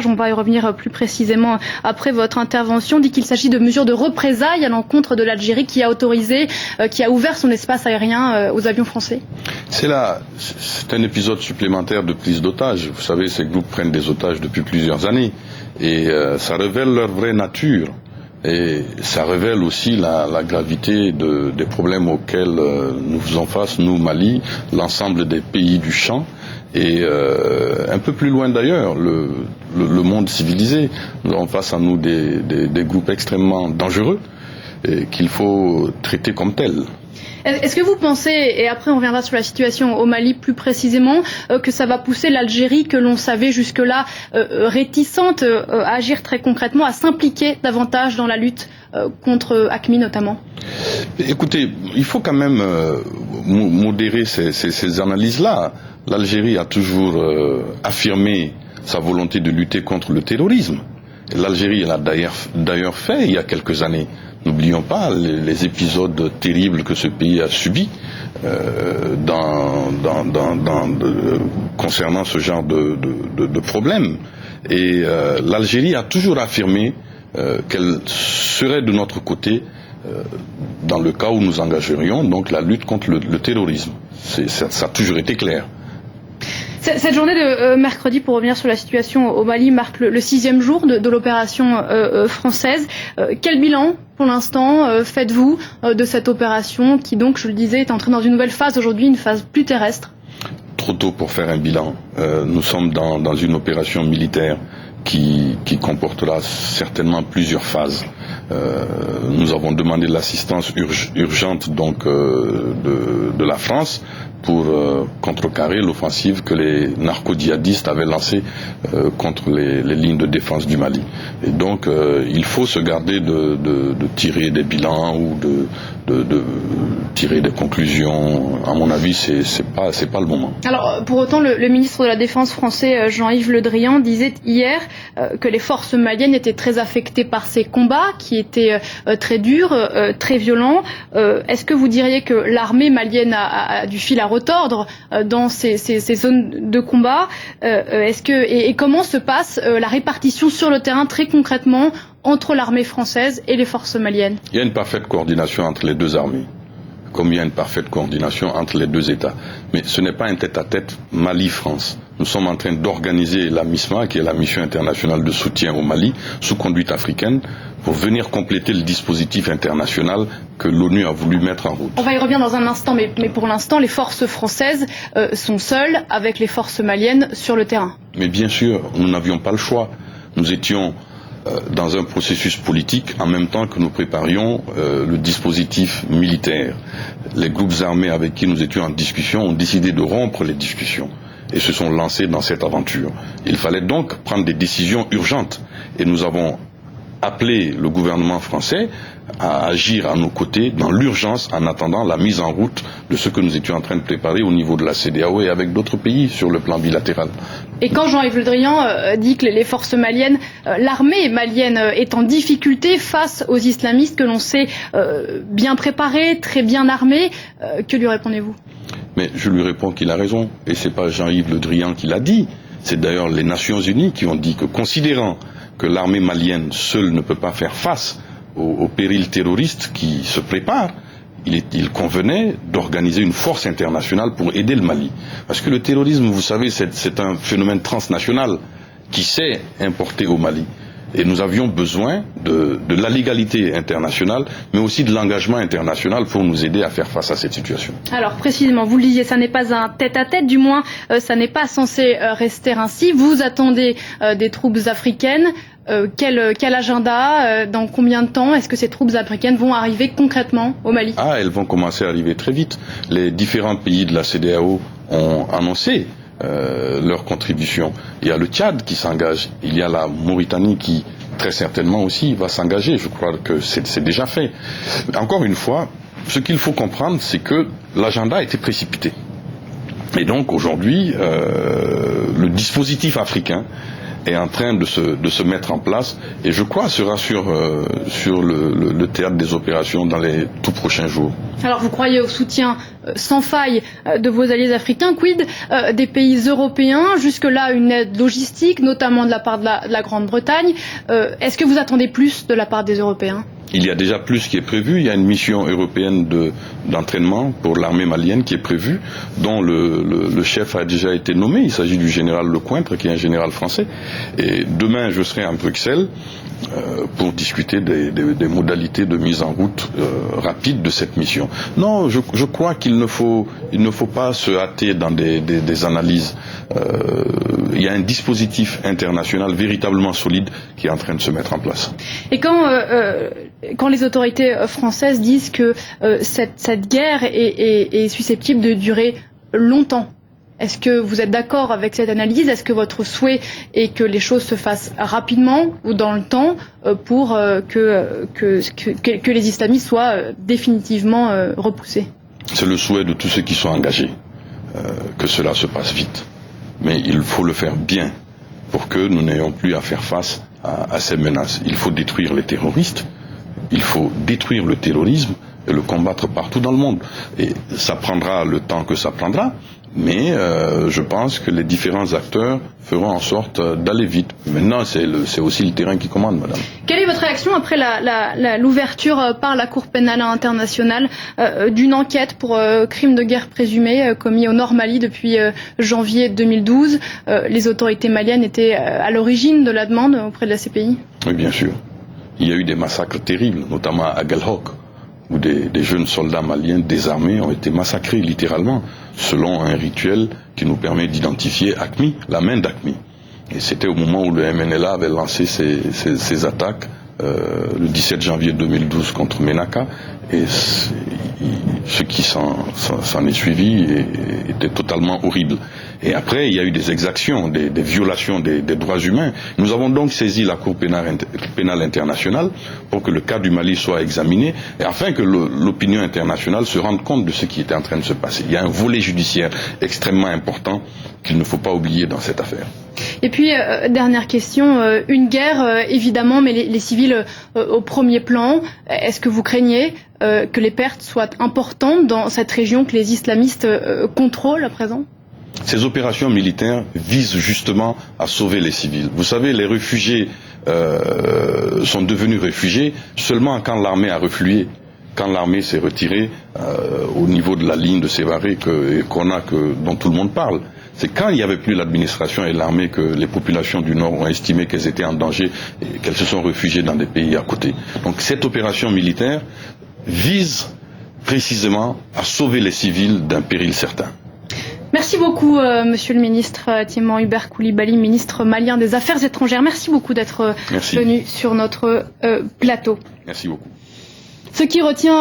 On va y revenir plus précisément après votre intervention, dit qu'il s'agit de mesures de représailles à l'encontre de l'Algérie qui a autorisé, qui a ouvert son espace aérien aux avions français. C'est un épisode supplémentaire de prise d'otages. Vous savez, ces groupes prennent des otages depuis plusieurs années et ça révèle leur vraie nature. Et ça révèle aussi la gravité des problèmes auxquels nous faisons face, nous, Mali, l'ensemble des pays du champ, et un peu plus loin d'ailleurs, le monde civilisé. Nous avons face à nous des groupes extrêmement dangereux et qu'il faut traiter comme tels. Est-ce que vous pensez, et après on reviendra sur la situation au Mali plus précisément, que ça va pousser l'Algérie, que l'on savait jusque-là réticente à agir très concrètement, à s'impliquer davantage dans la lutte contre AQMI notamment? Écoutez, il faut quand même modérer ces analyses-là. L'Algérie a toujours affirmé sa volonté de lutter contre le terrorisme. L'Algérie l'a d'ailleurs fait il y a quelques années. N'oublions pas les épisodes terribles que ce pays a subis concernant ce genre de problème. Et l'Algérie a toujours affirmé qu'elle serait de notre côté dans le cas où nous engagerions donc la lutte contre le terrorisme. Ça a toujours été clair. Cette journée de mercredi, pour revenir sur la situation au Mali, marque le 6e jour de l'opération française. Quel bilan, pour l'instant, faites-vous de cette opération qui, donc, je le disais, est entrée dans une nouvelle phase aujourd'hui, une phase plus terrestre? Trop tôt pour faire un bilan. Nous sommes dans une opération militaire qui comportera certainement plusieurs phases. Nous avons demandé l'assistance urgente donc de la France pour contrecarrer l'offensive que les narco-djihadistes avaient lancée contre les lignes de défense du Mali. Et donc il faut se garder de tirer des bilans ou de tirer des conclusions. À mon avis, c'est pas le moment. Alors, pour autant, le ministre de la Défense français, Jean-Yves Le Drian, disait hier que les forces maliennes étaient très affectées par ces combats, qui étaient très durs, très violents. Est-ce que vous diriez que l'armée malienne a du fil à retordre dans ces zones de combat? Et comment se passe la répartition sur le terrain très concrètement entre l'armée française et les forces maliennes? Il y a une parfaite coordination entre les deux armées, comme il y a une parfaite coordination entre les deux États. Mais ce n'est pas un tête-à-tête Mali-France. Nous sommes en train d'organiser la MISMA, qui est la mission internationale de soutien au Mali, sous conduite africaine, pour venir compléter le dispositif international que l'ONU a voulu mettre en route. On va y revenir dans un instant, mais pour l'instant, les forces françaises sont seules avec les forces maliennes sur le terrain. Mais bien sûr, nous n'avions pas le choix. Nous étions dans un processus politique en même temps que nous préparions le dispositif militaire. Les groupes armés avec qui nous étions en discussion ont décidé de rompre les discussions et se sont lancés dans cette aventure. Il fallait donc prendre des décisions urgentes et nous avons appelé le gouvernement français à agir à nos côtés dans l'urgence en attendant la mise en route de ce que nous étions en train de préparer au niveau de la CEDEAO et avec d'autres pays sur le plan bilatéral. Et quand Jean-Yves Le Drian dit que les forces maliennes, l'armée malienne est en difficulté face aux islamistes que l'on sait bien préparés, très bien armés, que lui répondez-vous? Mais je lui réponds qu'il a raison, et c'est pas Jean-Yves Le Drian qui l'a dit, c'est d'ailleurs les Nations Unies qui ont dit que, considérant que l'armée malienne seule ne peut pas faire face au péril terroriste qui se prépare, il convenait d'organiser une force internationale pour aider le Mali. Parce que le terrorisme, vous savez, c'est un phénomène transnational qui s'est importé au Mali. Et nous avions besoin de la légalité internationale, mais aussi de l'engagement international pour nous aider à faire face à cette situation. Alors précisément, vous le disiez, ça n'est pas un tête-à-tête, du moins ça n'est pas censé rester ainsi. Vous attendez des troupes africaines. Quel agenda, dans combien de temps est-ce que ces troupes africaines vont arriver concrètement au Mali? Elles vont commencer à arriver très vite. Les différents pays de la CEDEAO ont annoncé leur contribution. Il y a le Tchad qui s'engage, il y a la Mauritanie qui très certainement aussi va s'engager. Je crois que c'est déjà fait. Encore une fois, ce qu'il faut comprendre, c'est que l'agenda a été précipité. Et donc aujourd'hui, le dispositif africain est en train de se mettre en place et je crois sera sur le théâtre des opérations dans les tout prochains jours. Alors vous croyez au soutien sans faille de vos alliés africains, quid des pays européens, jusque-là une aide logistique, notamment de la part de la Grande-Bretagne. Est-ce que vous attendez plus de la part des Européens ? Il y a déjà plus qui est prévu. Il y a une mission européenne d'entraînement pour l'armée malienne qui est prévue, dont le chef a déjà été nommé. Il s'agit du général Lecointre, qui est un général français. Et demain, je serai à Bruxelles pour discuter des modalités de mise en route rapide de cette mission. Non, je crois qu'il ne faut pas se hâter dans des analyses. Il y a un dispositif international véritablement solide qui est en train de se mettre en place. Et quand les autorités françaises disent que cette guerre est susceptible de durer longtemps, est-ce que vous êtes d'accord avec cette analyse ? Est-ce que votre souhait est que les choses se fassent rapidement ou dans le temps pour que les islamistes soient définitivement repoussés ? C'est le souhait de tous ceux qui sont engagés, que cela se passe vite. Mais il faut le faire bien pour que nous n'ayons plus à faire face à ces menaces. Il faut détruire les terroristes, il faut détruire le terrorisme et le combattre partout dans le monde. Et ça prendra le temps que ça prendra, mais je pense que les différents acteurs feront en sorte d'aller vite. Maintenant, c'est aussi le terrain qui commande, madame. Quelle est votre réaction après l'ouverture par la Cour pénale internationale d'une enquête pour crimes de guerre présumés commis au Nord Mali depuis janvier 2012 ? Les autorités maliennes étaient à l'origine de la demande auprès de la CPI ? Oui, bien sûr. Il y a eu des massacres terribles, notamment à Aguelhok, où des jeunes soldats maliens désarmés ont été massacrés littéralement, selon un rituel qui nous permet d'identifier AQMI, la main d'AQMI. Et c'était au moment où le MNLA avait lancé ses attaques, le 17 janvier 2012 contre Ménaka, et ce qui s'en est suivi était totalement horrible. Et après, il y a eu des exactions, des violations des droits humains. Nous avons donc saisi la Cour pénale internationale pour que le cas du Mali soit examiné, et afin que l'opinion internationale se rende compte de ce qui était en train de se passer. Il y a un volet judiciaire extrêmement important qu'il ne faut pas oublier dans cette affaire. Et puis, dernière question, une guerre, évidemment, mais les civils au premier plan. Est-ce que vous craignez que les pertes soient importantes dans cette région que les islamistes contrôlent à présent ? Ces opérations militaires visent justement à sauver les civils. Vous savez, les réfugiés sont devenus réfugiés seulement quand l'armée a reflué, quand l'armée s'est retirée au niveau de la ligne de Sévaré dont tout le monde parle. C'est quand il n'y avait plus l'administration et l'armée que les populations du Nord ont estimé qu'elles étaient en danger et qu'elles se sont réfugiées dans des pays à côté. Donc cette opération militaire vise précisément à sauver les civils d'un péril certain. Merci beaucoup, Monsieur le ministre Thiéman Hubert Coulibaly, ministre malien des Affaires étrangères. Merci beaucoup d'être venu sur notre plateau. Merci beaucoup. Ce qui retient